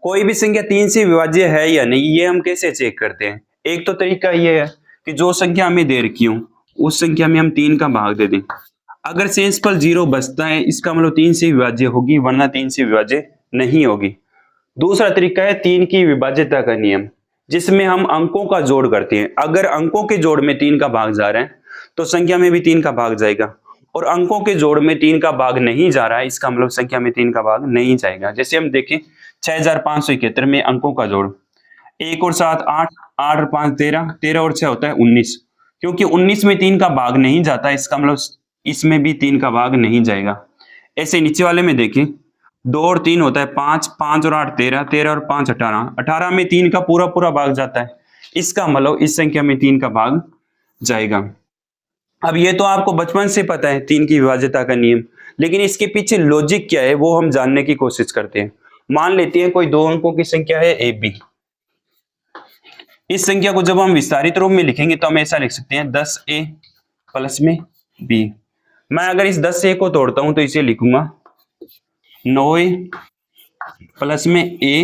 कोई भी संख्या 3 से विभाज्य है या नहीं, ये हम कैसे चेक करते हैं? एक तो तरीका ये है कि जो संख्या हमें दे रखी हो उस संख्या में हम 3 का भाग दे दें। अगर शेषफल 0 बचता है इसका मतलब 3 से विभाज्य होगी, वरना 3 से विभाज्य नहीं होगी। दूसरा तरीका है 3 की विभाज्यता का नियम, जिसमें हम अंकों का जोड़ करते हैं। अगर अंकों के जोड़ में 3 का भाग जा रहा है तो संख्या में भी 3 का भाग जाएगा, और अंकों के जोड़ में 3 का भाग नहीं जा रहा है इसका मतलब संख्या में 3 का भाग नहीं जाएगा। जैसे हम देखें 6571 में अंकों का जोड़ 1 और 7 8, 8 और 5 13, 13 और 6 होता है 19। क्योंकि 19 में 3 का भाग नहीं जाता इसका मतलब इसमें भी 3 का भाग नहीं जाएगा। ऐसे नीचे वाले में देखें 2 और 3 होता है 5, 5 और 8 13, 13 और 5 18, 18 में 3 का पूरा पूरा भाग जाता है, इसका मतलब इस संख्या में 3 का भाग जाएगा। अब ये तो आपको बचपन से पता है 3 की विभाज्यता का नियम, लेकिन इसके पीछे लॉजिक क्या है वो हम जानने की कोशिश करते हैं। मान लेते हैं कोई 2 अंकों की संख्या है ए बी। इस संख्या को जब हम विस्तारित रूप में लिखेंगे तो हम ऐसा लिख सकते हैं 10a प्लस में b। मैं अगर इस 10a को तोड़ता हूं तो इसे लिखूंगा 9a प्लस में a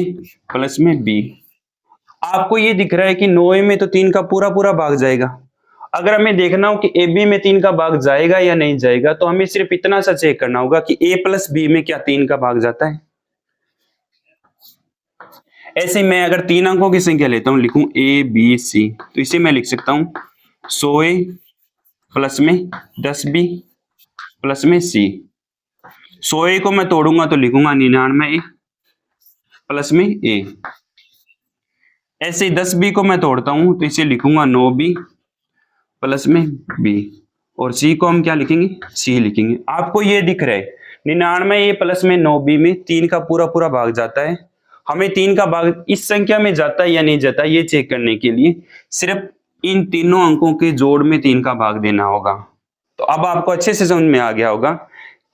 प्लस में b। आपको ये दिख रहा है कि 9a में तो 3 का पूरा पूरा भाग जाएगा। अगर हमें देखना हो कि ab में 3 का भाग जाएगा या नहीं जाएगा तो हमें सिर्फ इतना सा चेक करना होगा कि a प्लस b में क्या 3 का भाग जाता है। ऐसे मैं अगर 3 अंकों की संख्या लेता हूं, लिखूं a b c, तो इसे मैं लिख सकता हूं 100a प्लस में 10b प्लस में c। 100a को मैं तोड़ूंगा तो लिखूंगा 99a प्लस में a। ऐसे 10b को मैं तोड़ता हूं तो इसे लिखूंगा 9b प्लस में b, और c को हम क्या लिखेंगे, c लिखेंगे। आपको ये दिख रहा है 99a प्लस में 9b में 3 का पूरा पूरा भाग जाता है। हमें 3 का भाग इस संख्या में जाता है या नहीं जाता ये चेक करने के लिए सिर्फ इन तीनों अंकों के जोड़ में 3 का भाग देना होगा। तो अब आपको अच्छे से समझ में आ गया होगा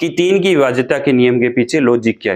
कि 3 की विभाज्यता के नियम के पीछे लॉजिक क्या है।